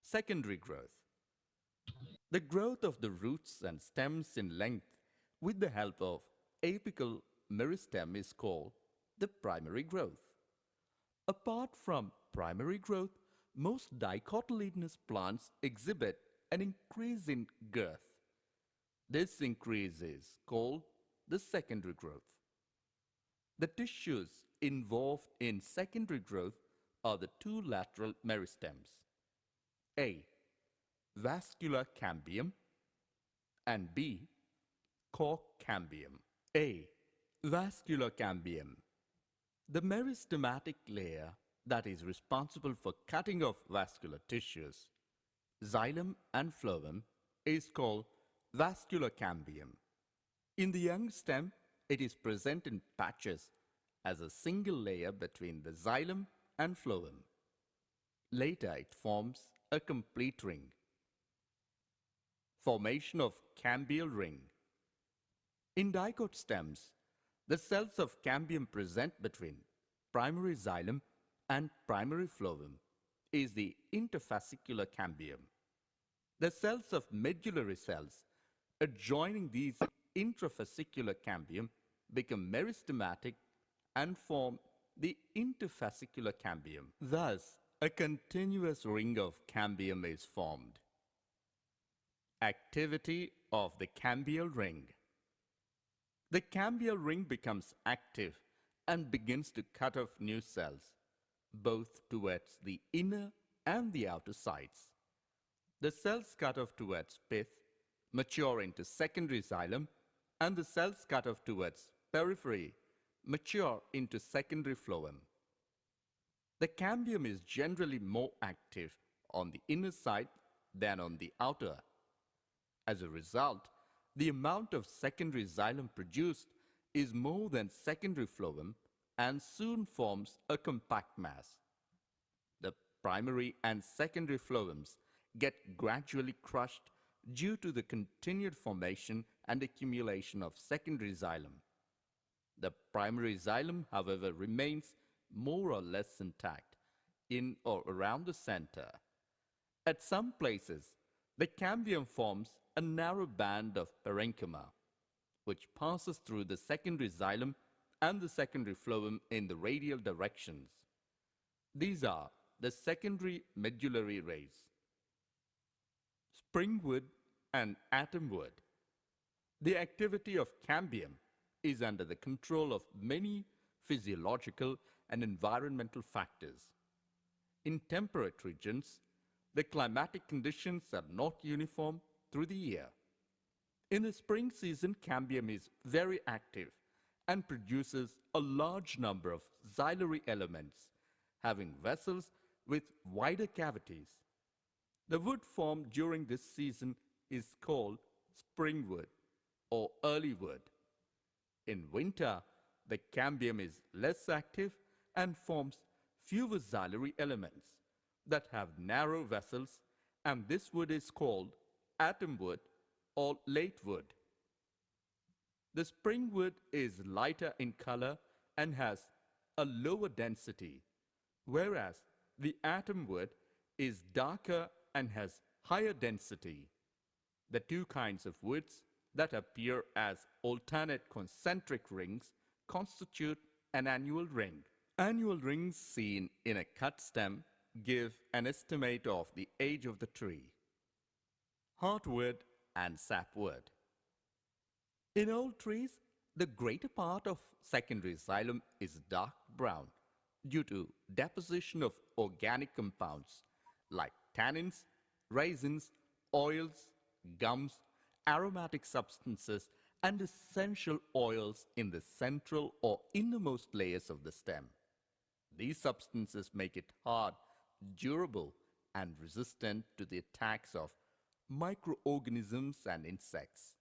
Secondary growth. The growth of the roots and stems in length with the help of apical meristem is called the primary growth. Apart from primary growth, most dicotyledonous plants exhibit an increase in girth. This increase is called the secondary growth. The tissues involved in secondary growth are the two lateral meristems. A. Vascular cambium and B. Cork cambium. A. Vascular cambium. The meristematic layer that is responsible for cutting off vascular tissues, xylem and phloem, is called vascular cambium. In the young stem, it is present in patches as a single layer between the xylem and phloem. Later it forms a complete ring. Formation of cambial ring. In dicot stems, the cells of cambium present between primary xylem and primary phloem is the interfascicular cambium. The cells of medullary cells adjoining these intrafascicular cambium become meristematic and form the interfascicular cambium. Thus, a continuous ring of cambium is formed. Activity of the cambial ring. The cambial ring becomes active and begins to cut off new cells, both towards the inner and the outer sides. The cells cut off towards pith mature into secondary xylem, and the cells cut off towards periphery mature into secondary phloem. The cambium is generally more active on the inner side than on the outer. As a result, the amount of secondary xylem produced is more than secondary phloem and soon forms a compact mass. The primary and secondary phloems get gradually crushed due to the continued formation and accumulation of secondary xylem. The primary xylem, however, remains more or less intact in or around the center. At some places, the cambium forms a narrow band of parenchyma, which passes through the secondary xylem and the secondary phloem in the radial directions. These are the secondary medullary rays. Springwood and atomwood. The activity of cambium is under the control of many physiological and environmental factors. In temperate regions, the climatic conditions are not uniform through the year. In the spring season, cambium is very active and produces a large number of xylary elements, having vessels with wider cavities. The wood formed during this season is called springwood or early wood. In winter, the cambium is less active and forms fewer xylary elements that have narrow vessels, and this wood is called atomwood or late wood. The springwood is lighter in color and has a lower density, whereas the atomwood is darker and has higher density. The two kinds of woods that appear as alternate concentric rings constitute an annual ring. Annual rings seen in a cut stem give an estimate of the age of the tree. Heartwood and sapwood. In old trees, the greater part of secondary xylem is dark brown due to deposition of organic compounds like tannins, resins, oils, gums, aromatic substances, and essential oils in the central or innermost layers of the stem. These substances make it hard, durable, and resistant to the attacks of microorganisms and insects.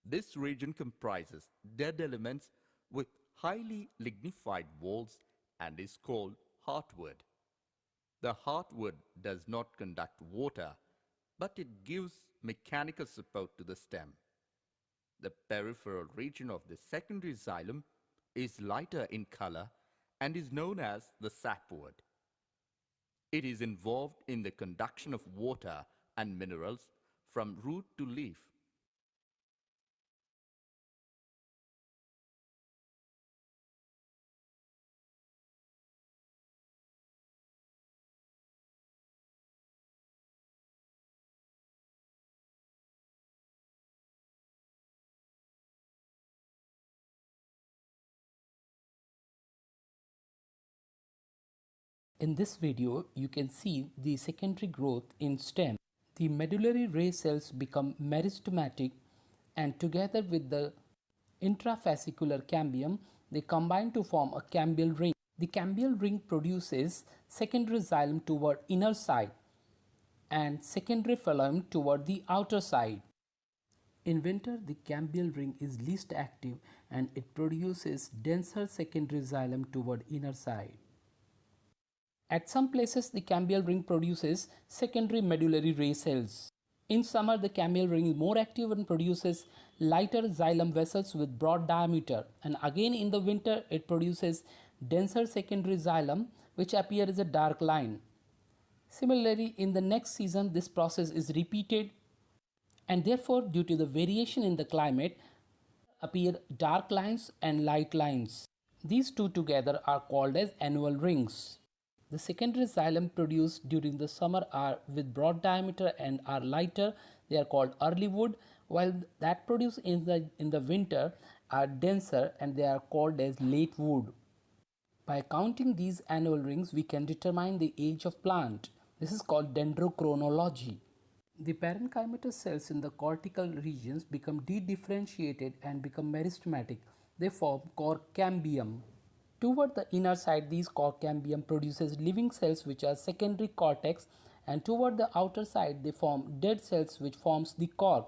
This region comprises dead elements with highly lignified walls and is called heartwood. The heartwood does not conduct water, but it gives mechanical support to the stem. The peripheral region of the secondary xylem is lighter in color and is known as the sapwood. It is involved in the conduction of water and minerals from root to leaf. In this video, you can see the secondary growth in stem. The medullary ray cells become meristematic and together with the intrafascicular cambium, they combine to form a cambial ring. The cambial ring produces secondary xylem toward inner side and secondary phloem toward the outer side. In winter, the cambial ring is least active and it produces denser secondary xylem toward inner side. At some places, the cambial ring produces secondary medullary ray cells. In summer, the cambial ring is more active and produces lighter xylem vessels with broad diameter. And again in the winter, it produces denser secondary xylem which appear as a dark line. Similarly, in the next season, this process is repeated and therefore due to the variation in the climate appear dark lines and light lines. These two together are called as annual rings. The secondary xylem produced during the summer are with broad diameter and are lighter. They are called early wood, while that produced in the winter are denser and they are called as late wood. By counting these annual rings, we can determine the age of plant. This is called dendrochronology. The parenchymatous cells in the cortical regions become dedifferentiated and become meristematic. They form cork cambium. Toward the inner side, these cork cambium produces living cells which are secondary cortex, and toward the outer side they form dead cells which forms the cork.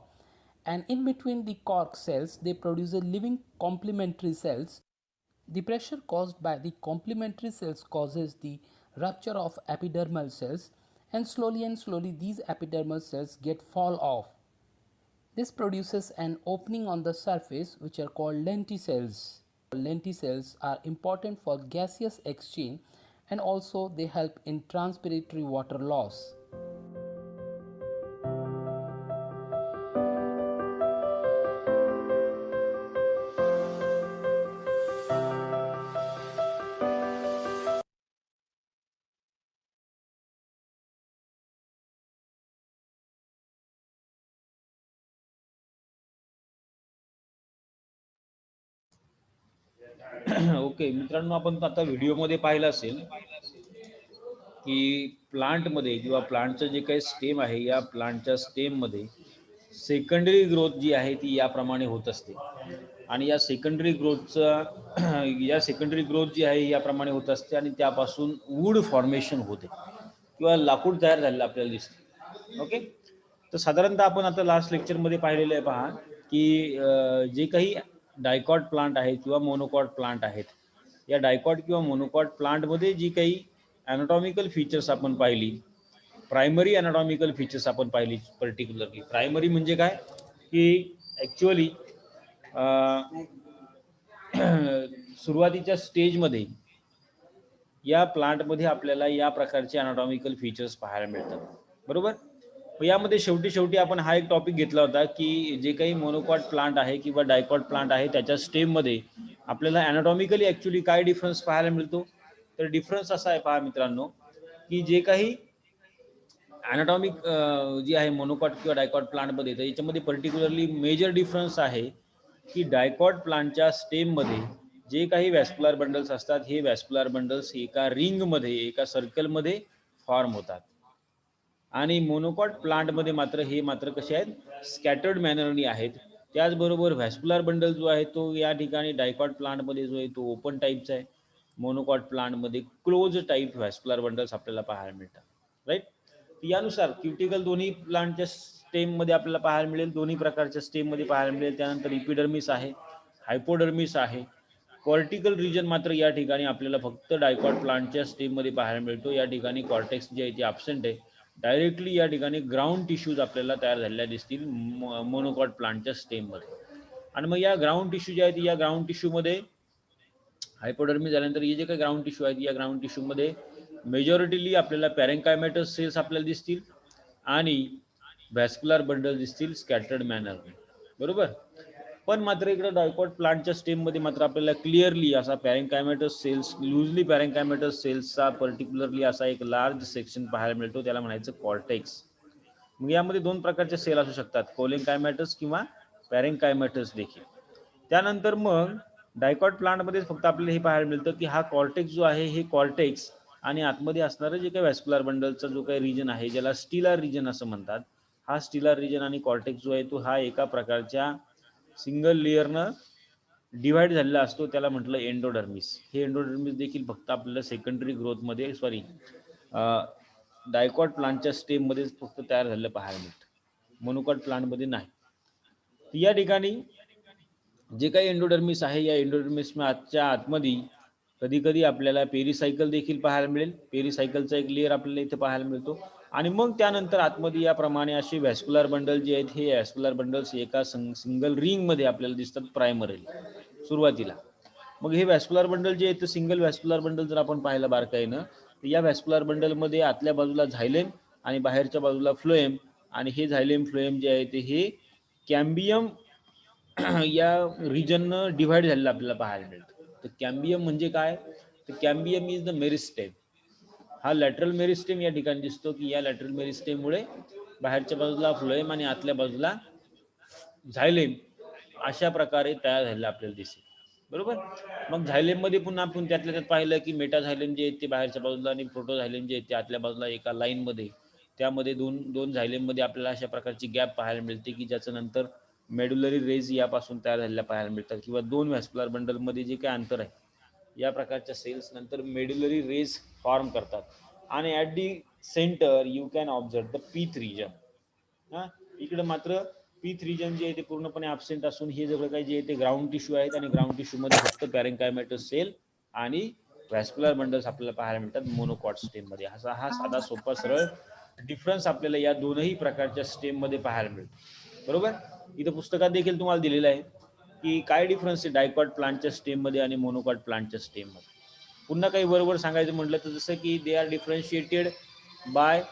And in between the cork cells they produce a living complementary cells. The pressure caused by the complementary cells causes the rupture of epidermal cells, and slowly these epidermal cells get fall off. This produces an opening on the surface which are called lenticels. Lenticels are important for gaseous exchange and also they help in transpiratory water loss. Okay मित्रांनो, आपण आता व्हिडिओमध्ये पाहिलं असेल की प्लांटमध्ये किंवा प्लांटचं जे काही स्टेम आहे या प्लांटच्या स्टेममध्ये सेकंडरी ग्रोथ जी आहे ती याप्रमाणे होत असते आणि या सेकंडरी ग्रोथचा या सेकंडरी ग्रोथ जी आहे याप्रमाणे होत असते आणि त्यापासून वूड फॉर्मेशन होते किंवा लाकूड तयार झालेलं आपल्याला दिसते. ओके, तर साधारणतः आपण आता लास्ट लेक्चरमध्ये पाहिलेलं आहे पहा की जे काही डायकॉट प्लांट आहेत किंवा मोनोकॉट प्लांट आहेत, या डायकॉट किंवा मोनोकॉट प्लांटमध्ये जी काही ॲनाटॉमिकल फीचर्स आपण पाहिली, प्रायमरी ॲनाटॉमिकल फीचर्स आपण पाहिली. पर्टिक्युलरली प्रायमरी म्हणजे काय की ॲक्च्युअली सुरुवातीच्या स्टेजमध्ये या प्लांटमध्ये आपल्याला या प्रकारचे ॲनाटॉमिकल फीचर्स पाहायला मिळतात, बरोबर. यामध्ये शेवटी आपण हा एक टॉपिक घेतला होता की जे काही मोनोकॉट प्लांट आहे किंवा डायकॉट प्लांट आहे त्याच्या स्टेममध्ये आपल्याला ॲनाटॉमिकली ॲक्च्युअली काय डिफरन्स पाहायला मिळतो. तर डिफरन्स असा आहे पहा मित्रांनो की जे काही ॲनाटॉमिक जी आहे मोनोकॉट किंवा डायकॉट प्लांटमध्ये, तर याच्यामध्ये पर्टिक्युलरली मेजर डिफरन्स आहे की डायकॉट प्लांटच्या स्टेममध्ये जे काही वॅस्क्युलर बंडल्स असतात हे वॅस्क्युलर बंडल्स एका रिंगमध्ये एका सर्कलमध्ये फॉर्म होतात आणि मोनोकॉट प्लांटमध्ये मात्र हे मात्र कसे आहेत, स्कॅटर्ड मॅनरनी आहेत. त्याचबरोबर व्हॅस्क्युलर बंडल जो आहे तो या ठिकाणी डायकॉट प्लांटमध्ये जो आहे तो ओपन टाईपचा आहे, मोनोकॉट प्लांटमध्ये क्लोज टाईप व्हॅस्क्युलर बंडल्स आपल्याला पाहायला मिळतात, राईट. यानुसार क्युटिकल दोन्ही प्लांटच्या स्टेममध्ये आपल्याला पाहायला मिळेल, दोन्ही प्रकारच्या स्टेममध्ये पाहायला मिळेल. त्यानंतर इपिडर्मिस आहे, हायपोडर्मिस आहे, कॉर्टिकल रिजन मात्र या ठिकाणी आपल्याला फक्त डायकॉट प्लांटच्या स्टेममध्ये पाहायला मिळतो. या ठिकाणी कॉर्टेक्स जे आहे ते ॲब्सेंट आहे. डायरेक्टली या ठिकाणी ग्राउंड टिश्यूज आपल्याला तयार झालेल्या दिसतील मोनोकॉट प्लांटच्या स्टेममध्ये. आणि मग या ग्राउंड टिश्यू जे आहेत या ग्राउंड टिश्यूमध्ये हायपोडर्मी झाल्यानंतर हे जे काही ग्राउंड टिश्यू आहेत या ग्राउंड टिश्यूमध्ये मेजॉरिटीली आपल्याला पॅरेन्कायमॅटस सेल्स आपल्याला दिसतील आणि व्हॅस्क्युलर बंडल दिसतील स्कॅटर्ड मॅनरने, बरोबर. पण मात्र इकडे डायकॉट प्लांटच्या स्टेममध्ये मात्र आपल्याला क्लिअरली असा पॅरेन्कायमॅटस सेल्स, लुजली पॅरेन्कायमॅटस सेल्सचा पर्टिक्युलरली असा एक लार्ज सेक्शन पाहायला मिळतो, त्याला म्हणायचं कॉर्टेक्स. मग यामध्ये दोन प्रकारचे सेल असू शकतात, कोलेनकायमॅटस किंवा पॅरेन्कायमॅटस देखील. त्यानंतर मग डायकॉट प्लांटमध्ये फक्त आपल्याला हे पाहायला मिळतं की हा कॉर्टेक्स जो आहे हे कॉर्टेक्स आणि आतमध्ये असणारं जे काही व्हॅस्क्युलर बंडलचा जो काही रिजन आहे ज्याला स्टिलर रिजन असं म्हणतात, हा स्टिलर रिजन आणि कॉर्टेक्स जो आहे तो हा एका प्रकारच्या सिंगल लेअरनं डिव्हाइड झालेला असतो, त्याला म्हटलं एंडोडर्मिस. हे एंडोडर्मिस देखील फक्त आपल्याला सेकंडरी ग्रोथमध्ये डायकॉट प्लांटच्या स्टेममध्येच फक्त तयार झालेलं पाहायला मिळतं, मोनोकॉट प्लांटमध्ये नाही. या ठिकाणी जे काही एंडोडर्मिस आहे या एंडोडर्मिसच्या आतमध्ये कधी कधी आपल्याला पेरीसायकल देखील पाहायला मिळेल. पेरीसायकलचा एक लेअर आपल्याला इथे पाहायला मिळतो आणि मग त्यानंतर आतमध्ये याप्रमाणे असे व्हॅस्क्युलर बंडल जे आहेत हे व्हॅस्क्युलर बंडल्स एका सिंगल रिंगमध्ये आपल्याला दिसतात प्रायमरीला सुरुवातीला. मग हे व्हॅस्क्युलर बंडल जे आहेत सिंगल व्हॅस्क्युलर बंडल जर आपण पाहिलं बारकाईनं तर या व्हॅस्क्युलर बंडलमध्ये आतल्या बाजूला झायलेम आणि बाहेरच्या बाजूला फ्लोएम, आणि हे झायलेम फ्लोएम जे आहे ते हे कॅम्बियम या रिजननं डिव्हाइड झालेलं आपल्याला पाहायला मिळतं. तर कॅम्बियम म्हणजे काय, तर कॅम्बियम इज द मेरिस्टेम. हा लॅटरल मेरिस्टेम या ठिकाणी दिसतो की या लॅटरल मेरिस्टेममुळे बाहेरच्या बाजूला फ्लोएम आणि आतल्या बाजूला झायलेम अशा प्रकारे तयार झालेलं आपल्याला दिसेल, बरोबर. मग झायलेम मध्ये पुन्हा आपण त्यातल्या त्यात पाहिलं की मेटा झायलेम जे आहेत ते बाहेरच्या बाजूला आणि प्रोटो झायलेम जे आहेत ते आतल्या बाजूला एका लाईनमध्ये, त्यामध्ये दोन झायलेम मध्ये आपल्याला अशा प्रकारची गॅप पाहायला मिळते की ज्याचं नंतर मेडुलरी रेज यापासून तयार झालेल्या पाहायला मिळतात, किंवा दोन व्हॅस्क्युलर बंडलमध्ये जे काही अंतर आहे या प्रकारच्या सेल्स नंतर मेडुलरी रेज फॉर्म करतात. आणि at the centre you can observe the pith region. हां, इकडे मात्र पीथ रिजन जे आहे ते पूर्णपणे ॲब्सेंट असून हे सगळं काही जे आहे ते ग्राउंड टिश्यू आहेत आणि ग्राउंड टिश्यूमध्ये फक्त पॅरेन्कायमॅटस सेल आणि व्हॅस्क्युलर बंडल्स आपल्याला पाहायला मिळतात मोनोकॉट स्टेममध्ये. असा हा साधा सोपा सरळ डिफरन्स आपल्याला या दोनही प्रकारच्या स्टेममध्ये पाहायला मिळतो, बरोबर. इथं पुस्तकात देखील तुम्हाला दिलेलं आहे की काय डिफरन्स आहे डायकॉट प्लांटच्या स्टेममध्ये आणि मोनोकॉट प्लांटच्या स्टेममध्ये. पुन्हा काही बरोबर सांगायचं म्हटलं तर जसं की they are differentiated by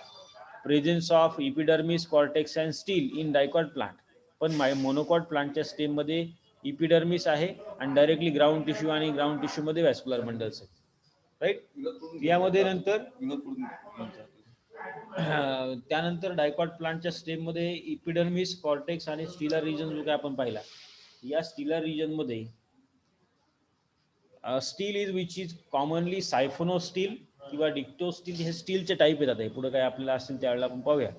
presence of epidermis, cortex and stele in dicot plant. पण मोनोकॉट प्लांटच्या स्टेममध्ये इपिडर्मिस आहे आणि डायरेक्टली ग्राउंड टिश्यू आणि ग्राउंड टिश्यूमध्ये व्हॅस्क्युलर बंडल्स आहेत, राईट. यामध्ये नंतर त्यानंतर डायकॉट प्लांटच्या स्टेममध्ये इपिडर्मिस, कॉर्टेक्स आणि स्टिलर रिजन जो काय आपण पाहिला, या स्टिलर रिजन मध्ये stele is which is commonly siphonostele किंवा डिक्टो स्टील, हे स्टीलचे टाईप येतात. हे पुढे काय आपल्याला असेल त्यावेळेला आपण पाहूया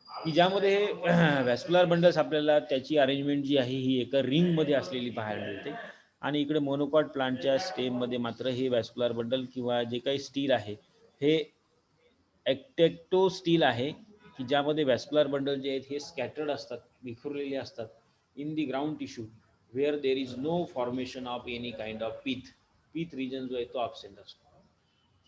की ज्यामध्ये हे व्हॅस्क्युलर बंडल्स आपल्याला त्याची अरेंजमेंट जी आहे ही एका रिंगमध्ये असलेली पाहायला मिळते. आणि इकडे मोनोकॉट प्लांटच्या स्टेममध्ये मात्र हे व्हॅस्क्युलर बंडल किंवा जे काही स्टील आहे हे एक्टेक्टो स्टील आहे की ज्यामध्ये व्हॅस्क्युलर बंडल जे आहेत हे स्कॅटर्ड असतात, विखुरलेले असतात in the ground tissue where there is no formation of any kind of pith region जो आहे तो ॲब्सेंट असतो.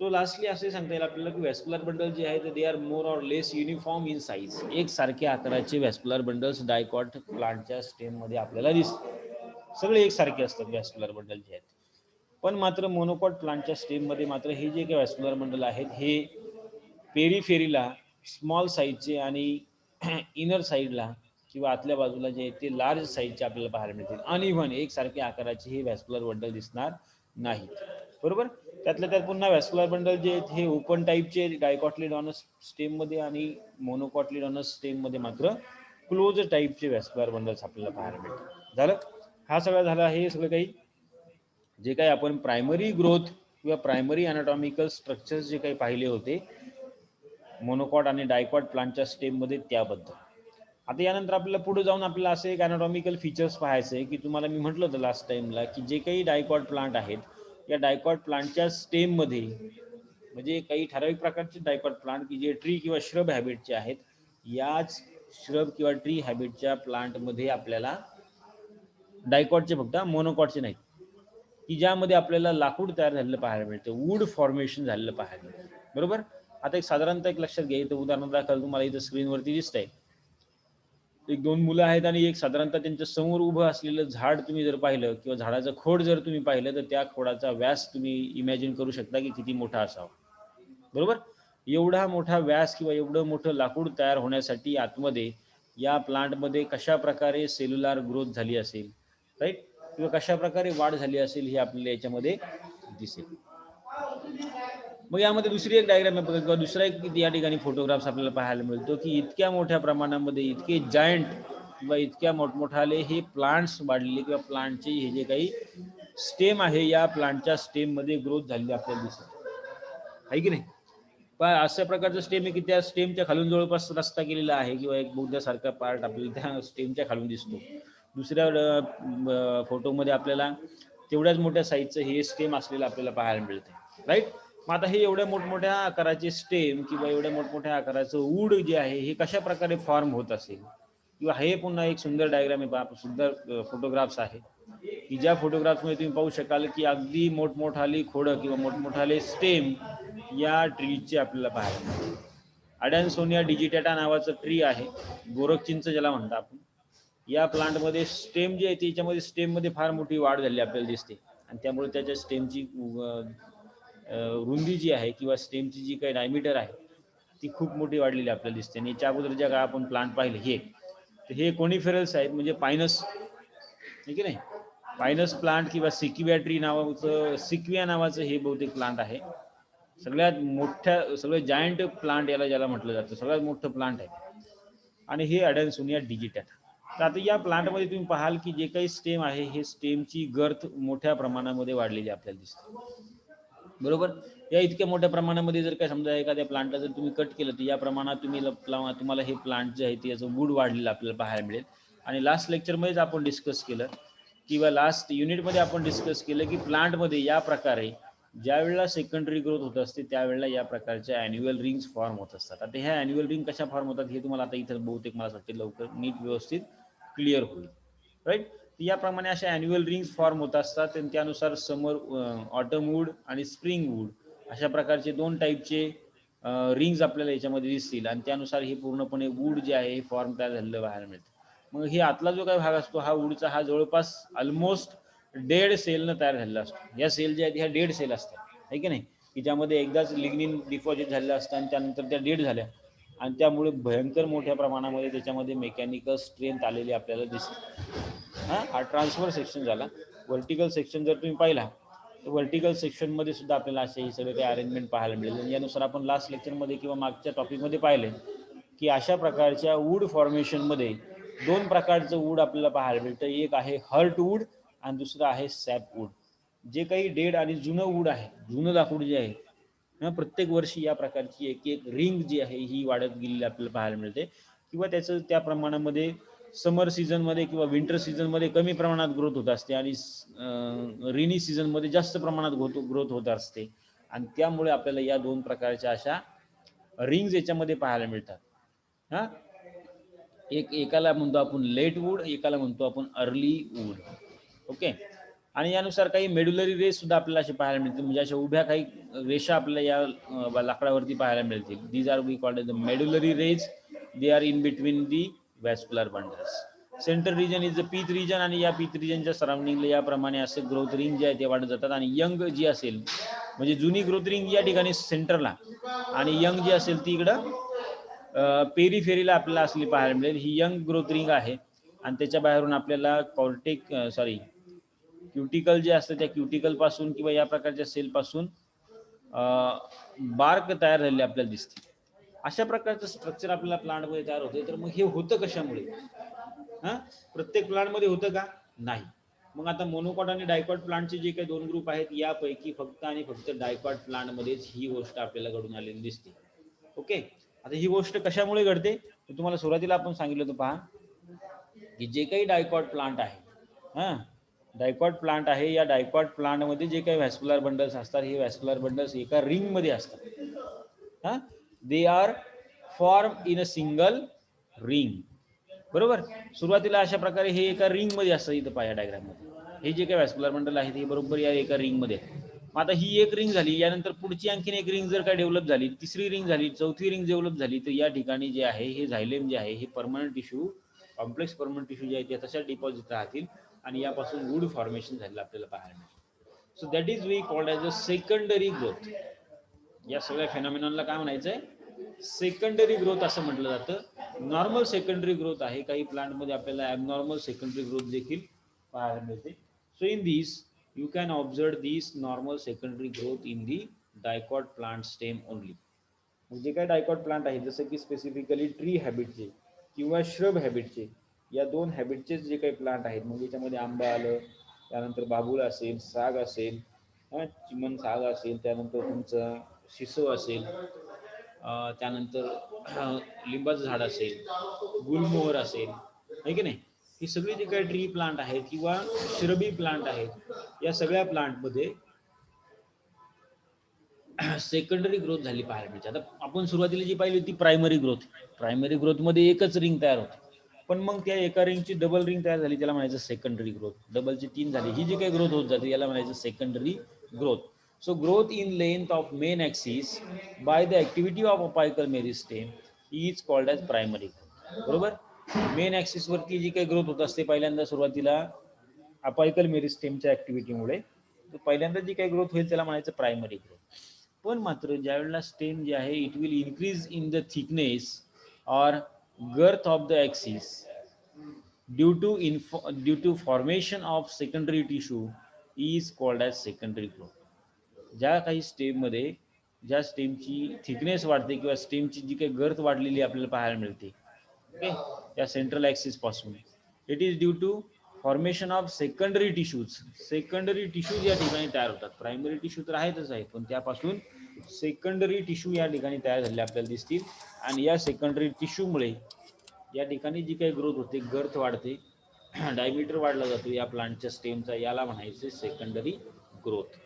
सो लास्टली असे सांगता येईल आपल्याला की व्हॅस्क्युलर बंडल जे आहे they are more or less uniform in size. एक सारख्या आकाराचे व्हॅस्क्युलर बंडल्स डायकॉट प्लांटच्या स्टेममध्ये आपल्याला दिसतात, सगळे एकसारखे असतात व्हॅस्क्युलर बंडल जे आहेत. पण मात्र मोनोकॉट प्लांटच्या स्टेममध्ये मात्र हे जे काही व्हॅस्क्युलर बंडल आहेत हे पेरीफेरीला स्मॉल साईजचे आणि इनर साईडला किंवा आतल्या बाजूला जे आहे ते लार्ज साईजचे आपल्याला पाहायला मिळतील. अनइव्हन एकसारखे आकाराचे हे व्हॅस्क्युलर बंडल दिसणार नाहीत, बरोबर. त्यातल्या त्यात पुन्हा व्हॅस्क्युलर बंडल जे आहेत हे ओपन टाईपचे डायकॉटलिडॉनस स्टेममध्ये आणि मोनोकॉटलिडॉनस स्टेममध्ये मात्र क्लोज टाईपचे व्हॅस्क्युलर बंडल्स आपल्याला पाहायला मिळतात. झालं, हा सगळा झाला. हे सगळं काही जे काही आपण प्रायमरी ग्रोथ किंवा प्रायमरी अनाटॉमिकल स्ट्रक्चर्स जे काही पाहिले होते मोनोकॉट आणि डायकॉट प्लांटच्या स्टेममध्ये त्याबद्दल. आता यानंतर आपल्याला पुढे जाऊन आपल्याला असे एक अनाटॉमिकल फीचर्स पाहायचे आहे की तुम्हाला मी म्हटलं होतं लास्ट टाइमला की जे काही डायकॉट प्लांट आहेत या डायकॉट प्लांटच्या स्टेममध्ये म्हणजे काही ठराविक प्रकारचे डायकॉट प्लांट की जे ट्री किंवा श्रब हॅबिटचे आहेत, याच श्रब किंवा ट्री हॅबिटच्या प्लांटमध्ये आपल्याला डायकॉटचे फक्त मोनोकॉटचे नाहीत की ज्यामध्ये आपल्याला लाकूड तयार झालेलं पाहायला मिळतं, वूड फॉर्मेशन झालेलं पाहायला मिळतं. बरोबर. आता एक साधारणतः एक लक्षात घ्या, इथं उदाहरण दाखल तुम्हाला इथं स्क्रीनवरती दिसतंय, एक दोन मुलं आहेत आणि एक साधारणतः त्यांच्या समोर उभं असलेलं झाड तुम्ही जर पाहिलं किंवा झाडाचं खोड जर तुम्ही पाहिलं तर त्या खोडाचा व्यास तुम्ही इमॅजिन करू शकता की किती मोठा असावा. बरोबर. एवढा मोठा व्यास किंवा एवढं मोठं लाकूड तयार होण्यासाठी आतमध्ये या प्लांटमध्ये कशा प्रकारे सेल्युलर ग्रोथ झाली असेल, राईट, किंवा कशा प्रकारे वाढ झाली असेल हे आपल्याला याच्यामध्ये दिसेल. मग यामध्ये दुसरी एक डायग्राम आहे बघा, किंवा दुसरा एक या ठिकाणी फोटोग्राफ्स आपल्याला पाहायला मिळतो की इतक्या मोठ्या प्रमाणामध्ये इतके जायंट किंवा इतक्या मोठमोठाले हे प्लांट्स वाढलेले किंवा प्लांटचे हे जे काही स्टेम आहे या प्लांटच्या स्टेम मध्ये ग्रोथ झालेली आपल्याला दिसत आहे की नाही. पण अशा प्रकारचं स्टेम आहे की त्या स्टेमच्या खालून जवळपास रस्ता केलेला आहे किंवा एक बोगद्यासारखा पार्ट आपल्याला त्या स्टेमच्या खालून दिसतो. दुसऱ्या फोटोमध्ये आपल्याला तेवढ्याच मोठ्या साईजचं हे स्टेम असलेलं आपल्याला पाहायला मिळते, राईट. मग आता हे एवढ्या मोठमोठ्या आकाराचे स्टेम किंवा एवढ्या मोठमोठ्या आकाराचं वूड जे आहे हे कशा प्रकारे फॉर्म होत असेल, किंवा हे पुन्हा एक सुंदर डायग्राम आहे, सुंदर फोटोग्राफ्स आहे की ज्या फोटोग्राफ्समध्ये तुम्ही पाहू शकाल की अगदी मोठमोठाली खोडं किंवा मोठमोठाले स्टेम या ट्रीचे आपल्याला पाहायला मिळतात. अडॅन्सोनिया डिजिटेटा नावाचं ट्री आहे, गोरखचिंच ज्याला म्हणतात आपण. या प्लांटमध्ये स्टेम जे आहे त्याच्यामध्ये स्टेममध्ये फार मोठी वाढ झाली आपल्याला दिसते आणि त्यामुळे त्याच्या स्टेमची रुंदी जी आहे किंवा स्टेमची जी काही डायमीटर आहे ती खूप मोठी वाढलेली आपल्याला दिसते. आणि याच्या अगोदर ज्या काय आपण प्लांट पाहिले हे कोनिफेरल्स आहेत, म्हणजे पायनस, ठीक आहे नाही, पायनस प्लांट किंवा सिक्विया ट्री नावाचं, सिक्विया नावाचं हे बहुतेक प्लांट आहे. सगळ्यात मोठ्या, सगळ्यात जायंट प्लांट याला ज्याला म्हटलं जातं, सगळ्यात मोठं प्लांट आहे आणि हे अडॅन्सोनिया डिजिटेटा. तर आता या प्लांटमध्ये तुम्ही पाहाल की जे काही स्टेम आहे हे स्टेमची गर्थ मोठ्या प्रमाणामध्ये वाढलेली आपल्याला दिसते. बरोबर. या इतक्या मोठ्या प्रमाणामध्ये जर काय समजा एखाद्या प्लांटला जर तुम्ही कट केलं तर या प्रमाणात तुम्हाला हे प्लांट जे आहे ते याचं वूड वाढलेलं आपल्याला पाहायला मिळेल. आणि लास्ट लेक्चरमध्येच आपण डिस्कस केलं किंवा लास्ट युनिटमध्ये आपण डिस्कस केलं की प्लांटमध्ये या प्रकारे ज्या वेळेला सेकंडरी ग्रोथ होत असते त्यावेळेला या प्रकारच्या अॅन्युअल रिंग्स फॉर्म होत असतात. आता ह्या अॅन्युअल रिंग कशा फॉर्म होतात हे तुम्हाला आता इथं बहुतेक मला वाटते लवकर नीट व्यवस्थित क्लिअर होईल, राईट. याप्रमाणे अशा अॅन्युअल रिंग्स फॉर्म होत असतात आणि त्यानुसार समर, ऑटम वूड आणि स्प्रिंग वूड अशा प्रकारचे दोन टाईपचे रिंग्स आपल्याला याच्यामध्ये दिसतील आणि त्यानुसार हे पूर्णपणे वूड जे आहे हे फॉर्म तयार झालेलं पाहायला मिळतं. मग हे आतला जो काही भाग असतो हा वूडचा हा जवळपास ऑलमोस्ट डेड सेलनं तयार झालेला असतो. या सेल ज्या आहेत ह्या डेड सेल असतात, आहे की नाही, की ज्यामध्ये एकदाच लिग्निन डिपॉझिट झालेलं असतं आणि त्यानंतर त्या डेड झाल्या आणि त्यामुळे भयंकर मोठ्या प्रमाणामध्ये त्याच्यामध्ये मेकॅनिकल स्ट्रेंथ आलेली आपल्याला दिसते. हा ट्रान्सफर सेक्शन झाला. व्हर्टिकल सेक्शन जर तुम्ही पाहिला तर व्हर्टिकल सेक्शनमध्ये सुद्धा आपल्याला असे हे सगळे काही अरेंजमेंट पाहायला मिळेल. यानुसार आपण लास्ट लेक्चरमध्ये किंवा मागच्या टॉपिकमध्ये पाहिले की अशा प्रकारच्या वूड फॉर्मेशनमध्ये दोन प्रकारचं वूड आपल्याला पाहायला मिळतं. एक आहे हर्ट वूड आणि दुसरं आहे सॅप वूड. जे काही डेड आणि जुनं वूड आहे, जुनं लाकूड जे आहे, प्रत्येक वर्षी या प्रकारची एक एक रिंग जी आहे ही वाढत गेलेली आपल्याला पाहायला मिळते किंवा त्याचं त्या प्रमाणामध्ये समर सीझनमध्ये किंवा विंटर सीझनमध्ये कमी प्रमाणात ग्रोथ होत असते आणि रेनी सीझनमध्ये जास्त प्रमाणात ग्रोथ होत असते आणि त्यामुळे आपल्याला या दोन प्रकारच्या अशा रिंग्स याच्यामध्ये पाहायला मिळतात. हा, एकाला म्हणतो आपण लेट वूड, एकाला म्हणतो आपण अर्ली वूड. ओके. आणि यानुसार काही मेड्युलरी रेस सुद्धा आपल्याला असे पाहायला मिळतील, म्हणजे अशा उभ्या काही रेषा आपल्याला या लाकडावरती पाहायला मिळतील. These are we called the medullary rays. They are in between the vascular bundles. Centre region is the pith region आणि या पीथ रिजनच्या सराउंडिंगला याप्रमाणे असे ग्रोथ रिंग जे आहे ते वाढत जातात आणि यंग जी असेल म्हणजे जुनी ग्रोथ रिंग या ठिकाणी सेंटरला आणि यंग जी असेल ती इकडं पेरिफेरीला आपल्याला असली पाहायला मिळेल. ही यंग ग्रोथ रिंग आहे आणि त्याच्या बाहेरून आपल्याला क्युटिकल जे असतं त्या क्युटिकल पासून किंवा या प्रकारच्या सेल पासून बार्क तयार झालेले आपल्याला दिसते. अशा प्रकारचं स्ट्रक्चर आपल्याला प्लांटमध्ये तयार होते. तर मग हे होतं कशामुळे? प्रत्येक प्लांटमध्ये होतं का? नाही. मग आता मोनोकॉट आणि डायकॉट प्लांटचे जे काही दोन ग्रुप आहेत यापैकी फक्त आणि फक्त डायकॉट प्लांटमध्येच ही गोष्ट आपल्याला घडून आलेली दिसते. ओके. आता ही गोष्ट कशामुळे घडते? तुम्हाला सुरुवातीला आपण सांगितलं होतं पहा की जे काही डायकॉट प्लांट आहे, डायकॉट प्लांट आहे, या डायकॉट प्लांटमध्ये जे काही व्हॅस्क्युलर बंडल्स असतात हे व्हॅस्क्युलर बंडल्स एका रिंगमध्ये असतात. They are form in a single ring. बरोबर. सुरुवातीला अशा प्रकारे हे एका रिंगमध्ये असतं. इथं पाया डायग्राम मध्ये हे जे काही व्हॅस्क्युलर बंडल आहेत हे बरोबर या एका रिंगमध्ये आहे. मग आता ही एक रिंग झाली, यानंतर पुढची आणखीन एक रिंग जर का डेव्हलप झाली, तिसरी रिंग झाली, चौथी रिंग डेव्हलप झाली, तर या ठिकाणी जे आहे हे झायलेम जे आहे हे permanent tissue, complex permanent tissue जे आहे ते तशा डिपॉझिट राहतील आणि यापासून वूड फॉर्मेशन झालेलं आपल्याला पाहायला मिळेल. So that is we called as a secondary growth. या सगळ्या फेनॉमिनॉनला काय म्हणायचं आहे? सेकंडरी ग्रोथ असं म्हटलं जातं. नॉर्मल सेकंडरी ग्रोथ आहे, काही प्लांटमध्ये आपल्याला ॲबनॉर्मल सेकंडरी ग्रोथ देखील पाहायला मिळते. So in this you can observe these normal secondary growth in the dicot plant stem only. जे काही डायकॉट प्लांट आहे जसं की स्पेसिफिकली ट्री हॅबिटचे किंवा श्रब हॅबिटचे, या दोन हॅबिटचे जे काही प्लांट आहेत, म्हणजे याच्यामध्ये आंबा आलं, त्यानंतर बाबूल असेल, साग असेल, चिमण साग असेल, त्यानंतर तुमचं शिसो असेल, त्यानंतर लिंबाचं झाड असेल, गुलमोहर असेल, आहे की नाही, ही सगळी जी काही ट्री प्लांट आहेत किंवा श्रबी प्लांट आहेत, या सगळ्या प्लांटमध्ये सेकंडरी ग्रोथ झाली पाहायला मिळते. आता आपण सुरुवातीला जी पाहिली होती प्रायमरी ग्रोथ, प्रायमरी ग्रोथमध्ये एकच रिंग तयार होते, पण मग त्या एका रिंगची डबल रिंग तयार झाली, त्याला म्हणायचं सेकंडरी ग्रोथ. डबलची 3 झाली, ही जी काही ग्रोथ होत जाते याला म्हणायचं secondary growth. So growth in length of main axis by the activity of apical meristem is called as primary growth. बरोबर. मेन ॲक्सिसवरती जी काही ग्रोथ होत असते पहिल्यांदा सुरुवातीला अपायकल मेरिस्टेमच्या ॲक्टिव्हिटीमुळे, पहिल्यांदा जी काही ग्रोथ होईल त्याला म्हणायचं प्रायमरी ग्रोथ. पण मात्र ज्यावेळेला स्टेम जे आहे it will increase in the thickness or girth of the axis due to formation of secondary tissue is called as secondary growth. ज्या काही स्टेममध्ये ज्या स्टेमची थिकनेस वाढते किंवा स्टेमची जी काही गर्थ वाढलेली आपल्याला पाहायला मिळते, ओके, त्या सेंट्रल ॲक्सिस पासून, it is due to formation of secondary tissues. Secondary tissues या ठिकाणी तयार होतात. प्रायमरी टिश्यू तर आहेतच आहे, पण त्यापासून सेकंडरी टिश्यू या ठिकाणी तयार झालेले आपल्याला दिसतील. आणि या सेकंडरी टिश्यूमुळे या ठिकाणी जी काही ग्रोथ होते, गर्थ वाढते, डायमीटर वाढला जातो या प्लांटच्या स्टेमचा, याला म्हणायचे secondary growth.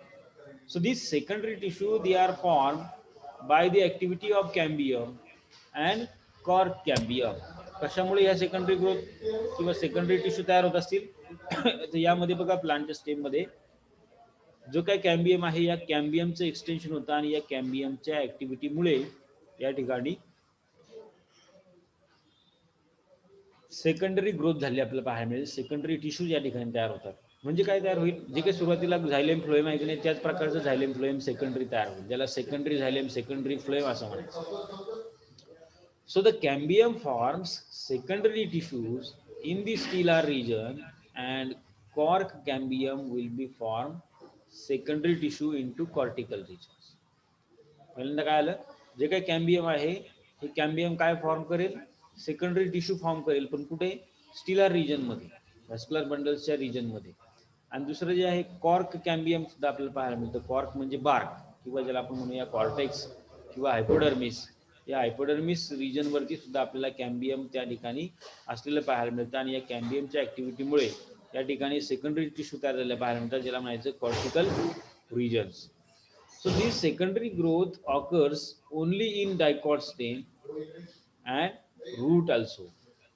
So these secondary tissue they are formed by the activity of cambium and cork cambium. कशामुळे या सेकंडरी ग्रोथ किंवा सेकंडरी टिश्यू तयार होत असतील? तर यामध्ये बघा प्लांटच्या स्टेम मध्ये जो काही कॅम्बियम आहे, या कॅम्बियमचं एक्सटेन्शन होतं आणि या कॅम्बियमच्या ऍक्टिव्हिटीमुळे या ठिकाणी सेकंडरी ग्रोथ झाली आपल्याला पाहायला मिळेल. सेकंडरी टिश्यूज या ठिकाणी तयार होतात. म्हणजे काय तयार होईल? जे काही सुरुवातीला झायलेम फ्लोएम आहे की नाही, त्याच प्रकारचं झायलेम फ्लोएम सेकंडरी तयार होईल, ज्याला सेकंडरी झायलेम सेकंडरी फ्लोएम असं म्हणायचं. So the cambium forms secondary tissues in the stelar region and cork cambium will be form secondary tissue into cortical region. पहिल्यांदा काय आलं? जे काही कॅम्बियम आहे हे कॅम्बियम काय फॉर्म करेल? सेकंडरी टिश्यू फॉर्म करेल, पण कुठे? स्टिलर रिजनमध्ये, व्हॅस्क्युलर बंडल्सच्या रिजनमध्ये. आणि दुसरं जे आहे कॉर्क कॅम्बियम सुद्धा आपल्याला पाहायला मिळतं. कॉर्क म्हणजे बार्क किंवा ज्याला आपण म्हणूया कॉर्टेक्स किंवा हायपोडर्मिस, या हायपोडर्मिस रिजनवरती सुद्धा आपल्याला कॅम्बियम त्या ठिकाणी असलेलं पाहायला मिळतं. आणि या कॅम्बियमच्या ॲक्टिव्हिटीमुळे या ठिकाणी सेकंडरी टिश्यू तयार झालेलं पाहायला मिळतात, ज्याला म्हणायचं cortical regions. So this secondary growth occurs only in dicot stem and root also.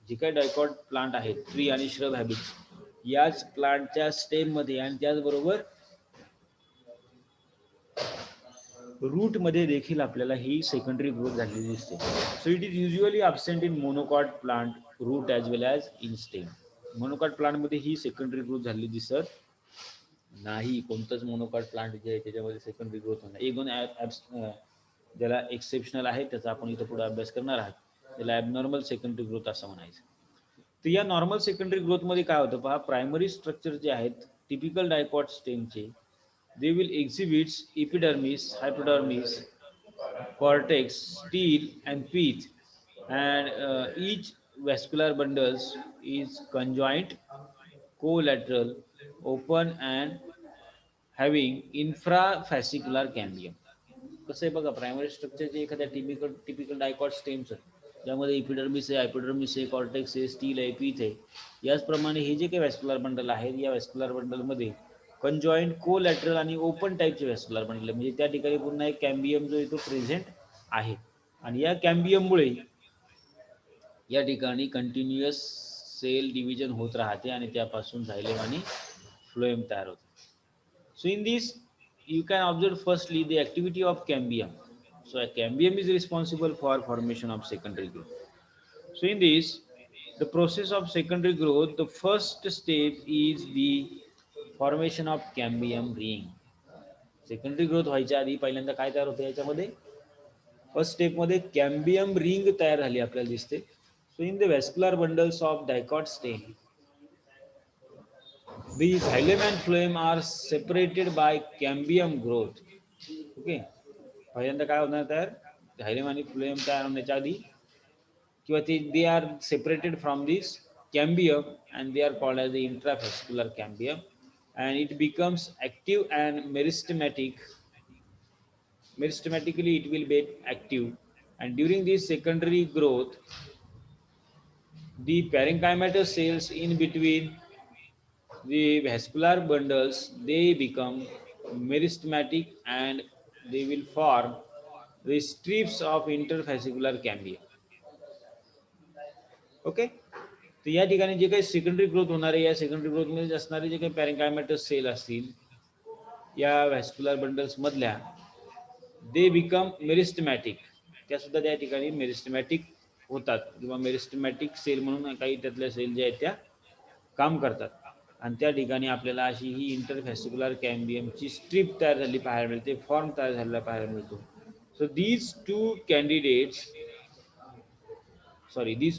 जे काही डायकॉट प्लांट आहेत, ट्री आणि श्रब हॅबिट्स, याच प्लांटच्या स्टेम मध्ये आणि त्याचबरोबर रूट मध्ये देखील आपल्याला ही सेकंडरी ग्रोथ झालेली दिसते. So it is usually absent in monocot plant root as well as in stem. Monocot plant मध्ये ही सेकंडरी ग्रोथ झालेली दिसत नाही. कोणतंच मोनोकॉट प्लांट जे आहे त्याच्यामध्ये सेकंडरी ग्रोथ होणार. एक दोन ज्याला एक्सेप्शनल आहे त्याचा आपण इथं पुढे अभ्यास करणार आहात, त्याला ॲबनॉर्मल सेकंडरी ग्रोथ असं म्हणायचं. तर या नॉर्मल सेकंडरी ग्रोथमध्ये काय होतं पहा, प्रायमरी स्ट्रक्चर जे आहेत टिपिकल डायकॉट स्टेमचे, they will exhibit epidermis, hypodermis, cortex, stele and pith, and each vascular bundles is conjoint, collateral, open and having infrafascicular cambium. कसं आहे बघा, प्रायमरी स्ट्रक्चरचे एखाद्या टिपिकल डायकॉट स्टेमचं, ज्यामध्ये इपिडर्मिस आहे, हायपोडर्मिस आहे, कॉर्टेक्स आहे, स्टील आहे, पीथ आहे, याचप्रमाणे हे जे काही व्हॅस्क्युलर बंडल आहेत, या व्हॅस्क्युलर बंडलमध्ये कंजॉईंट, कोलॅटरल आणि ओपन टाईपचे व्हॅस्क्युलर बंडल, म्हणजे त्या ठिकाणी पुन्हा एक कॅम्बियम जो आहे तो प्रेझेंट आहे. आणि या कॅम्बियममुळे या ठिकाणी कंटिन्युअस सेल डिव्हिजन होत राहते आणि त्यापासून झायलेम आणि फ्लोएम तयार होते. So in this you can observe firstly the activity of cambium. So a cambium is responsible for formation of secondary growth. So in this, the process of secondary growth, the first step is the formation of cambium ring. Secondary growth व्हायच्या आधी पहिल्यांदा काय तयार होतं याच्यामध्ये, first step मध्ये cambium ring तयार झाली आपल्याला दिसते. So in the vascular bundles of dicot stem the xylem and phloem are separated by cambium growth. Okay, पहिल्यांदा काय होणार तयार, झायलेम आणि फ्लोएम तयार होण्याच्या आधी किंवा they are separated from this cambium and they are called as the intravascular cambium, and it becomes active and meristematic. Meristematically it will be active, and during this secondary growth the parenchymatous cells in between the vascular bundles they become meristematic and they will form the strips of interfascicular cambium. Okay, तर या ठिकाणी जे काही secondary growth होणार आहे, या secondary growth मध्ये असणारे जे काही पॅरेंकायमॅटस सेल असतील या व्हॅस्क्युलर बंडल्स मधल्या, दे बिकम मेरिस्टमॅटिक. त्या सुद्धा त्या ठिकाणी मेरिस्टमॅटिक होतात किंवा मेरिस्टमॅटिक सेल म्हणून काही त्यातल्या सेल ज्या आहेत त्या काम करतात, आणि त्या ठिकाणी आपल्याला अशी ही इंटरफॅसिक्युलर कॅम्बियमची स्ट्रीप तयार झाली पाहायला मिळते, फॉर्म तयार झालेला पाहायला मिळतो. So these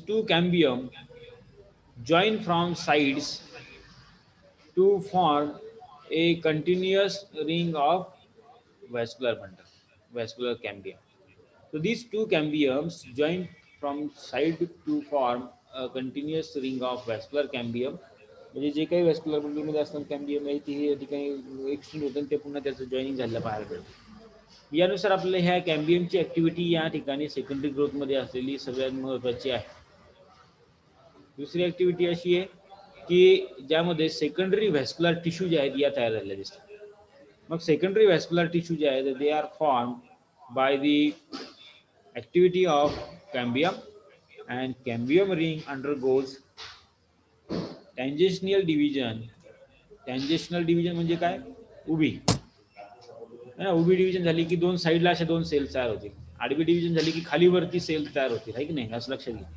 two cambium join from sides to form a continuous ring of vascular bundle, vascular cambium. So these two cambiums join from side to form a continuous ring of vascular cambium. म्हणजे जे काही vascular बंडलमध्ये असणारे cambium आहे ते या ठिकाणी extend होतं आणि ते पुन्हा त्याचं जॉईनिंग झालेलं पाहायला मिळतं. यानुसार आपल्याला ह्या कॅम्बियमची ऍक्टिव्हिटी या ठिकाणी सेकंडरी ग्रोथमध्ये असलेली सगळ्यात महत्त्वाची आहे. दुसरी ऍक्टिव्हिटी अशी आहे की ज्यामध्ये सेकंडरी व्हॅस्क्युलर टिश्यू जे आहेत या तयार झालेल्या दिसतात. मग सेकंडरी व्हॅस्क्युलर टिश्यू जे आहेत they are form by the activity of cambium, and cambium ring undergoes tangential division. Tangential division म्हणजे काय, उभी ना, उभी डिव्हिजन झाली की दोन साईडला अशा दोन सेल तयार होतील, आडवी डिव्हिजन झाली की खाली वरती सेल तयार होतील, आहे की नाही, असं लक्षात घ्या.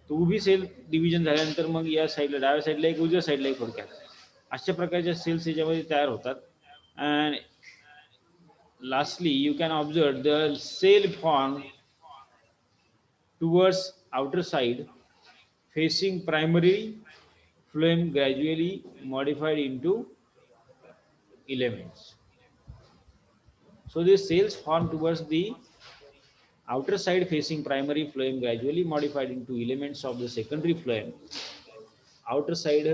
तर उभी सेल डिव्हिजन झाल्यानंतर मग या साईडला डाव्या साईडला एक, उजव्या साईडला एक, थोडक्यात अशा प्रकारच्या सेल्स याच्यामध्ये तयार होतात. And lastly you can observe the cell form towards outer side facing primary phloem gradually modified into elements. So the cells form towards the outer side facing primary phloem gradually modified into elements of the secondary phloem outer side,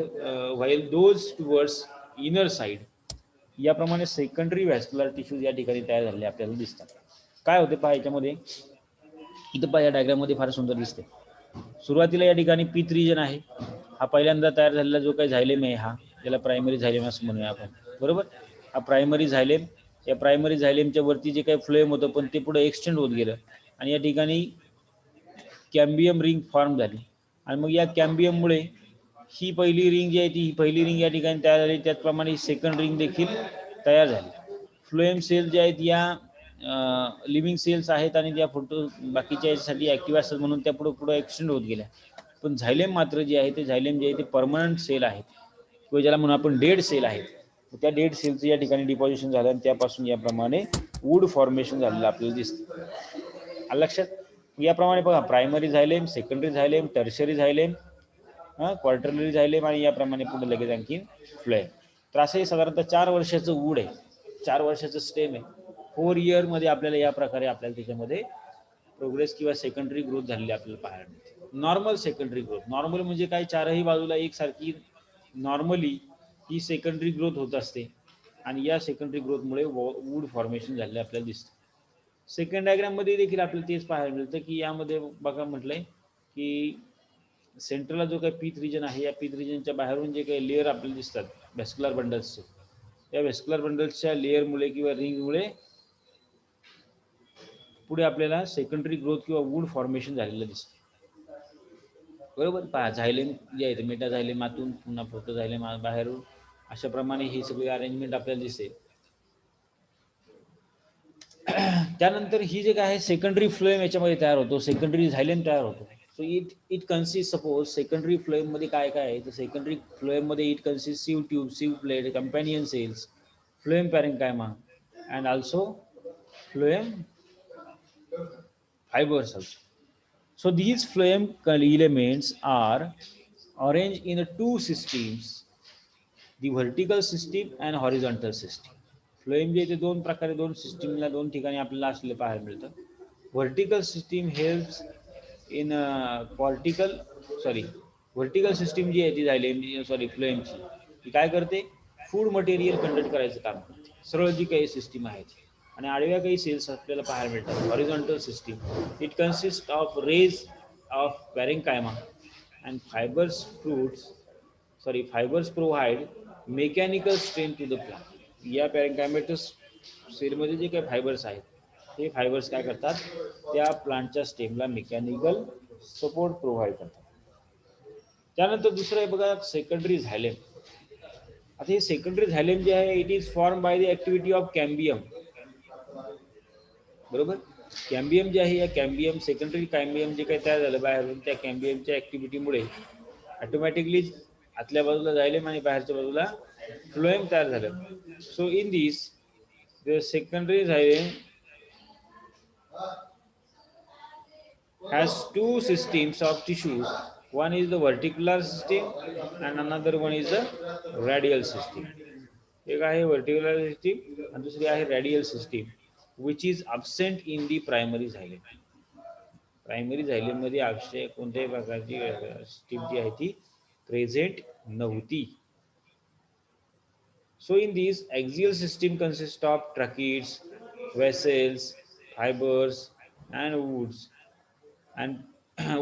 while those towards inner side याप्रमाणे secondary vascular tissues या ठिकाणी तयार झालेले आपल्याला दिसतात. काय होते पहा याच्यामध्ये, इथं पहा या डायग्राम मध्ये फार सुंदर दिसते. सुरुवातीला या ठिकाणी पीथ रिजन आहे, हा पहिल्यांदा तयार झालेला जो काही झायलेम आहे हा, याला प्रायमरी झायलेम असं म्हणूया आपण, बरोबर. हा प्रायमरी झायलेम, या प्रायमरी झायलेमच्या वरती जे काही फ्लोएम होतं पण ते पुढे एक्सटेंड होत गेलं आणि या ठिकाणी कॅम्बियम रिंग फॉर्म झाली, आणि मग या कॅम्बियममुळे ही पहिली रिंग जी आहे ती, ही पहिली रिंग या ठिकाणी तयार झाली, त्याचप्रमाणे सेकंड रिंग देखील तयार झाली. फ्लोएम सेल जे आहेत या लिव्हिंग सेल्स आहेत आणि त्या फोटो बाकीच्या याच्यासाठी ऍक्टिव्ह असतात म्हणून त्या पुढे पुढे एक्सटेंड होत गेल्या. पण झायलेम मात्र जे आहे ते झायलेम जे आहे ते परमनंट सेल आहेत किंवा ज्याला म्हणून आपण डेड सेल आहेत. त्या डेड सेलचं या ठिकाणी डिपॉझिशन झालं आणि त्यापासून याप्रमाणे वूड फॉर्मेशन झालेलं आपल्याला दिसतं. लक्षात, याप्रमाणे बघा, प्रायमरी झायलेम, सेकंडरी झायलेम, टर्शरी झायलेम, क्वार्टरली झायलेम आणि याप्रमाणे पुढे लगेच आणखी फ्लोएम. तर असं हे साधारणतः 4 वर्षाचं वूड आहे, 4 वर्षाचं स्टेम आहे. 4 इयर मध्ये आपल्याला या प्रकारे आपल्याला त्याच्यामध्ये प्रोग्रेस किंवा सेकंडरी ग्रोथ झालेली आपल्याला पाहायला मिळते. नॉर्मल सेकंडरी ग्रोथ, नॉर्मल म्हणजे काय, चारही बाजूला एकसारखी नॉर्मली ही सेकंडरी ग्रोथ होत असते आणि या सेकंडरी ग्रोथमुळे वूड फॉर्मेशन झालेले आपल्याला दिसतं. सेकंड डायग्राम मध्ये देखील आपल्याला तेच पाहायला मिळतं की यामध्ये बघा म्हटलंय की सेंटरला जो काही पीथ रिजन आहे, या पीथ रिजनच्या बाहेरून जे काही लेअर आपल्याला दिसतात व्हॅस्क्युलर बंडल्सचे, या व्हॅस्क्युलर बंडल्सच्या लेअरमुळे किंवा रिंगमुळे पुढे आपल्याला सेकंडरी ग्रोथ किंवा वूड फॉर्मेशन झालेलं दिसतं, बरोबर. पहा, झायलेम जे आहे ते मेटा झायलेम आतून, पुन्हा प्रोटो झायलेम बाहेरून अशा प्रमाणे ही सगळी अरेंजमेंट आपल्याला दिसेल. त्यानंतर ही जे काय आहे सेकंडरी फ्लोएम याच्यामध्ये तयार होतो, सेकंडरी झायलेम तयार होतो. So it consist, suppose secondary phloem मध्ये काय काय आहे तर सेकंडरी फ्लोएम मध्ये it consist sieve tube, sieve plate, companion cells, phloem parenchyma and also phloem fibers also. So these phloem elements are arranged in two systems, the vertical system and horizontal system. Phloem जे ते दोन प्रकारे दोन सिस्टीमला दोन ठिकाणी आपल्याला असलेले पाहायला मिळतं. Vertical system helps in cortical vertical system जी आहे ती झायलेम फ्लोएमची ती काय करते, फूड मटेरियल कंडक्ट करायचं काम करते, सरळ जी काही सिस्टीम आहे ती. आणि आडव्या काही सेल्स आपल्याला पाहायला मिळतात horizontal system. It consist of rays of parenchyma and fibres provide mechanical strength to the plant. या पॅरेन्कायमेटस सेलमध्ये जे काही फायबर्स आहेत हे फायबर्स काय करतात, त्या प्लांटच्या स्टेमला मेकॅनिकल सपोर्ट प्रोव्हाइड करतात. त्यानंतर दुसरं आहे बघा सेकंडरी झायलेम. आता हे सेकंडरी झायलेम जे आहे it is form by the activity of cambium. बरोबर, कॅम्बियम जे आहे या कॅम्बियम सेकंडरी कॅम्बियम जे काही तयार झालं बाहेरून त्या कॅम्बियमच्या ऍक्टिव्हिटीमुळे ऑटोमॅटिकली आतल्या बाजूला झायलेम आणि बाहेरच्या बाजूला फ्लोएम तयार झालं. So in this the secondary xylem has two systems of tissues. One is the vertical system and another one is the radial system. एक आहे vertical system आणि दुसरी आहे radial system, which is absent in the primary xylem. Primary xylem मध्ये आवश्यक कोणत्याही प्रकारची system जी आहे ती प्रेझेंट नव्हती. So in these axial system consist of tracheids, vessels, fibers and woods and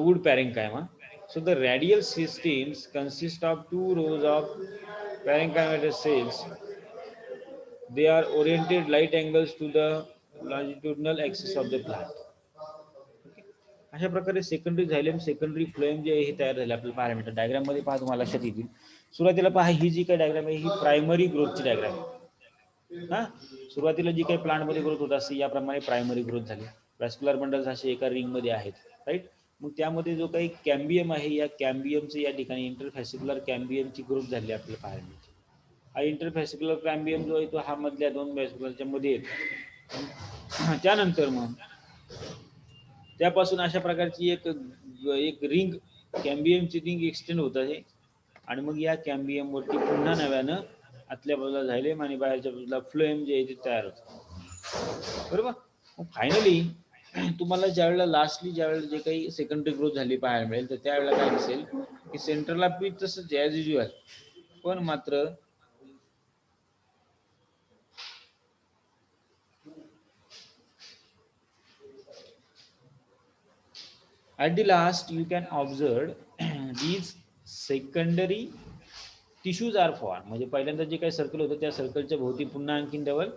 wood parenchyma. So the radial systems consist of two rows of parenchymatous cells. They are oriented light angles to the longitudinal axis of the plant. अशा प्रकारे secondary झायलेम secondary phloem जे आहे हे तयार झाले आपल्याला पाहायला मिळतं. डायग्राम मध्ये पहा तुम्हाला लक्षात येतील. सुरुवातीला पहा ही जी काही डायग्राम आहे ही प्रायमरी ग्रोथची डायग्राम आहे. हा, सुरुवातीला जी काही प्लांट मध्ये ग्रोथ होत असते याप्रमाणे प्रायमरी ग्रोथ झाली. व्हॅस्क्युलर बंडल्स असे एका रिंग मध्ये आहेत, राईट. मग त्यामध्ये जो काही कॅम्बियम आहे या कॅम्बियमचं या ठिकाणी इंटरफॅसिक्युलर कॅम्बियमची ग्रोथ झाली आपल्याला पाहायला मिळते. हा इंटरफॅसिक्युलर कॅम्बियम जो आहे तो हा मधल्या दोन व्हॅस्क्युलरच्या मध्ये येतो. त्यानंतर मग त्यापासून अशा प्रकारची एक रिंग कॅम्बियमची रिंग एक्सटेंड होत आहे आणि मग या कॅम्बियम वरती पुन्हा नव्यानं आतल्या बाजूला झायलेम आणि बाहेरच्या बाजूला फ्लोएम जे आहे ते तयार होतं. बरोबर. मग फायनली तुम्हाला ज्यावेळेला लास्टली ज्यावेळेला जे काही सेकंडरी ग्रोथ झाली पाहायला मिळेल तर त्यावेळेला काय दिसेल की सेंटरला पीच तसंच ॲज युज्युअल, पण मात्र at the last you can observe these secondary tissues are form. म्हणजे पहिल्यांदा जे काही सर्कल होतं त्या सर्कलच्या भोवती पुन्हा आणखीन डबल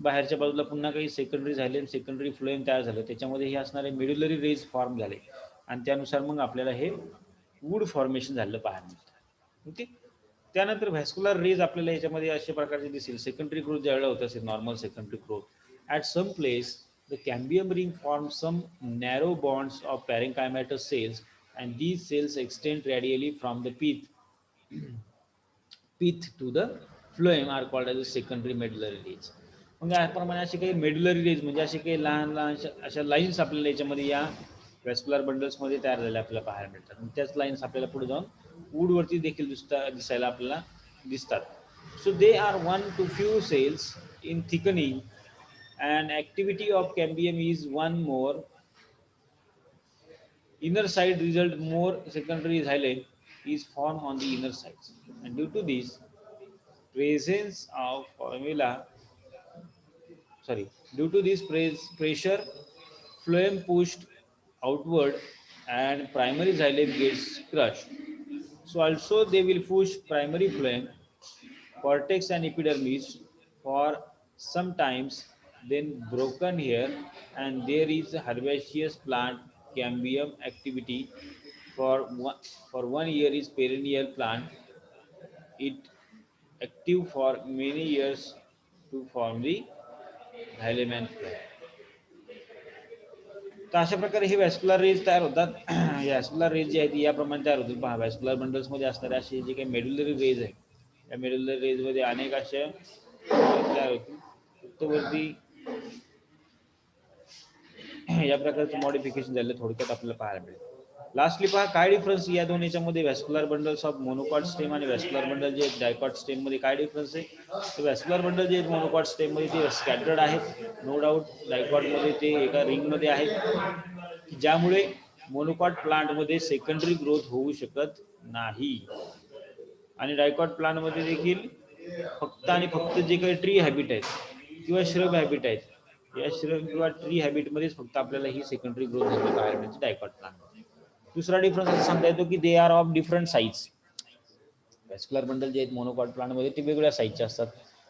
बाहेरच्या बाजूला पुन्हा काही सेकंडरी झाले, सेकंडरी फ्लोएम तयार झालं, त्याच्यामध्ये हे असणारे मेड्युलरी रेज फॉर्म झाले आणि त्यानुसार मग आपल्याला हे वूड फॉर्मेशन झालं पाहायला मिळतं. ओके. त्यानंतर व्हॅस्क्युलर रेज आपल्याला याच्यामध्ये अशा प्रकारचे दिसेल. सेकंडरी ग्रोथ ज्यावेळेला होत असेल normal secondary growth at some place the cambium ring forms some narrow bonds of parenchymatous cells and these cells extend radially from the pith to the phloem are called as a secondary medullary rays. मग याप्रमाणे असे काही मेड्युलरी raise म्हणजे असे काही लहान लहान अशा लाईन्स आपल्याला याच्यामध्ये या व्हॅस्क्युलर बंडल्स मध्ये तयार झालेल्या आपल्याला पाहायला मिळतात. त्याच लाईन्स आपल्याला पुढे जाऊन वूडवरती देखील दिसायला आपल्याला दिसतात. So they are one two few cells in thickening and activity of cambium is one more inner side result, more secondary xylem is formed on the inner sides, and due to this presence of formula due to this pressure phloem pushed outward and primary xylem gets crushed. So also they will push primary phloem, cortex and epidermis for sometimes then broken here, and there is herbaceous plant cambium activity for one year is perennial plant. It active for many years to form the xylem and phloem. तर अशा प्रकारे हे vascular raise तयार होतात. Vascular raise जे आहेत याप्रमाणे तयार होतील. पहा व्हॅस्क्युलर बंडल्स मध्ये असणारे असे जे काही मेड्युलरी रेज आहे या मेड्युलरी रेज मध्ये अनेक अशा तयार होतील. फक्त वरती या प्रकारचं मॉडिफिकेशन झालं थोडक्यात आपल्याला पाहायला मिळेल. लास्टली पहा काय डिफरन्स या दोन याच्यामध्ये vascular bundles of monocot stem आणि व्हॅस्क्युलर बंडल जे डायकॉट स्टेम मध्ये काय डिफरन्स आहे. तर व्हॅस्क्युलर बंडल जे मोनोकॉट स्टेम मध्ये ते स्कॅटर्ड आहेत नो डाऊट. डायकॉट मध्ये ते एका रिंग मध्ये आहेत ज्यामुळे मोनोकॉट प्लांट मध्ये सेकंडरी ग्रोथ होऊ शकत नाही. आणि डायकॉट प्लांट मध्ये देखील फक्त आणि फक्त जे काही ट्री हॅबिट आहेत किंवा श्रब हॅबिट आहेत या श्रब किंवा ट्री हॅबिट मध्येच फक्त आपल्याला ही सेकंडरी ग्रोथ झाली पाहायला मिळते डायकॉट प्लांट. दुसरा डिफरन्स असं सांगता येतो की they R of different size. Vascular bundle जे आहेत मोनोकॉट प्लांट मध्ये ते वेगळ्या साईजचे असतात.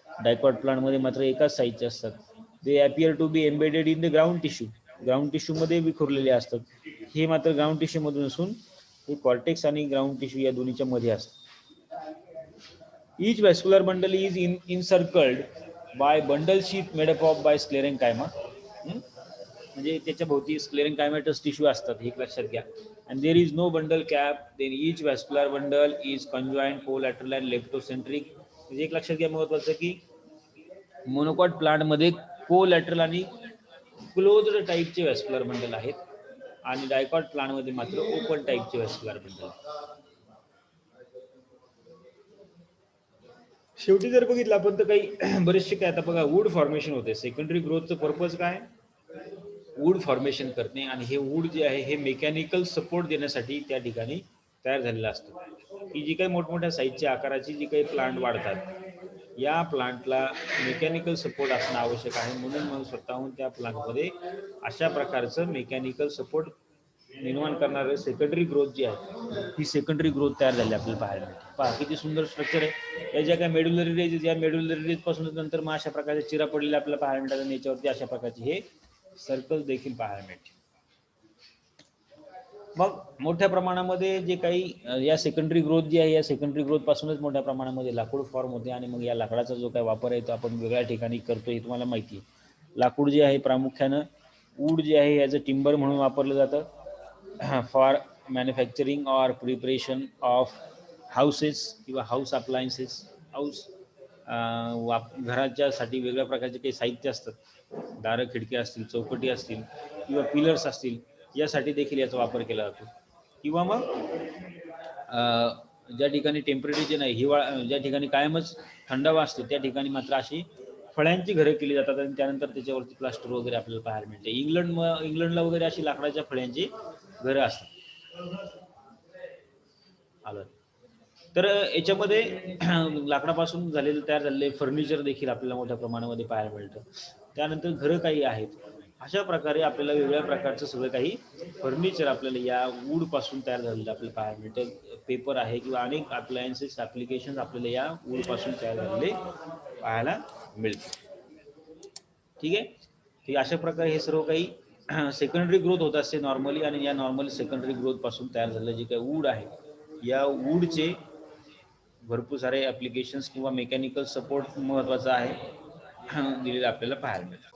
डायकॉट प्लांट मध्ये मात्र एकाच साईजचे असतात. They appear to be embedded in the ground tissue. Ground tissue मध्ये विखुरलेले असतात. हे मात्र ग्राउंड टिश्यू मधून असून हे कॉर्टेक्स आणि ग्राउंड टिश्यू या दोन्हीच्या मध्ये असतात. Each vascular bundle is encircled by bundle sheath made up of by sclerenchyma. म्हणजे त्याच्या भोवती स्क्लेरेन्कायमेटस टिश्यू असतात हे लक्षात घ्या. and there is no bundle cap. then each vascular bundle is conjoined collateral and leptocentric. म्हणजे एक लक्षात घ्या महत्वाचं की मोनोकॉट प्लांट मध्ये कोलॅटरल आणि क्लोज्ड टाईपचे व्हॅस्क्युलर बंडल आहेत आणि डायकॉट प्लांट मध्ये मात्र ओपन टाईपचे व्हॅस्क्युलर बंडल. शेवटी जर बघितलं आपण तर काही बरेचसे काय आता बघा वूड फॉर्मेशन होते. सेकंडरी ग्रोथचं पर्पज काय वूड फॉर्मेशन करणे आणि हे वूड जे आहे हे मेकॅनिकल सपोर्ट देण्यासाठी त्या ठिकाणी तयार झालेलं असतं. ही जी काही मोठमोठ्या साईजच्या आकाराची जी काही प्लांट वाढतात या प्लांटला मेकॅनिकल सपोर्ट असणं आवश्यक आहे. म्हणून मग स्वतःहून त्या प्लांटमध्ये अशा प्रकारचं मेकॅनिकल सपोर्ट निर्माण करणारे सेकंडरी ग्रोथ जी आहे ही सेकंडरी ग्रोथ तयार झाली आपल्याला पाहायला मिळते. पहा किती सुंदर स्ट्रक्चर आहे. या ज्या काही मेड्युलरी रेज या मेड्युलरी रेज पासून नंतर मग अशा प्रकारचे चिरा पडलेले आपल्याला पाहायला मिळतात आणि याच्यावरती अशा प्रकारचे हे सर्कल देखील पाहायला मिळते. मग मोठ्या प्रमाणामध्ये जे काही या सेकंडरी ग्रोथ जी आहे या सेकंडरी ग्रोथ पासूनच मोठ्या प्रमाणामध्ये लाकूड फॉर्म होते आणि मग या लाकडाचा जो काही वापर आहे तो आपण वेगळ्या ठिकाणी करतो हे तुम्हाला माहिती आहे. लाकूड जे आहे प्रामुख्यानं वूड जे आहे याचं टिंबर म्हणून वापरलं जातं for manufacturing or preparation of houses किंवा हाऊस अप्लायन्सेस. हाऊस घराच्यासाठी वेगळ्या प्रकारचे काही साहित्य असतात. दारं खिडक्या असतील चौकटी असतील किंवा पिलर्स असतील यासाठी देखील याचा वापर केला जातो. किंवा मग ज्या ठिकाणी टेम्परेचर नाही हिवाळा ज्या ठिकाणी कायमच थंडावा असतो त्या ठिकाणी मात्र अशी फळ्यांची घरं केली जातात आणि त्यानंतर त्याच्यावरती प्लास्टर वगैरे आपल्याला पाहायला मिळते. इंग्लंडला वगैरे अशी लाकडाच्या फळ्यांची घरं असतात. आलं तर याच्यामध्ये लाकडापासून तयार झालेले फर्निचर देखील आपल्याला मोठ्या प्रमाणामध्ये पाहायला मिळतं. त्यानंतर घरं काही आहेत. अशा प्रकारे आपल्याला वेगवेगळ्या प्रकारचं सगळं काही फर्निचर आपल्याला या वूड पासून तयार झालेलं आपल्याला पाहायला मिळतं. पेपर आहे किंवा अनेक अप्लायन्सेस ॲप्लिकेशन्स आपल्याला या वूड पासून तयार झालेले पाहायला मिळते. ठीक आहे. अशा प्रकारे हे सर्व काही सेकंडरी ग्रोथ होत असते नॉर्मली आणि या नॉर्मली सेकंडरी ग्रोथ पासून तयार झालेलं जे काही वूड आहे या वूडचे भरपूर सारे ॲप्लिकेशन्स किंवा मेकॅनिकल सपोर्ट महत्त्वाचा आहे दिलेलं आपल्याला पाहायला मिळतं.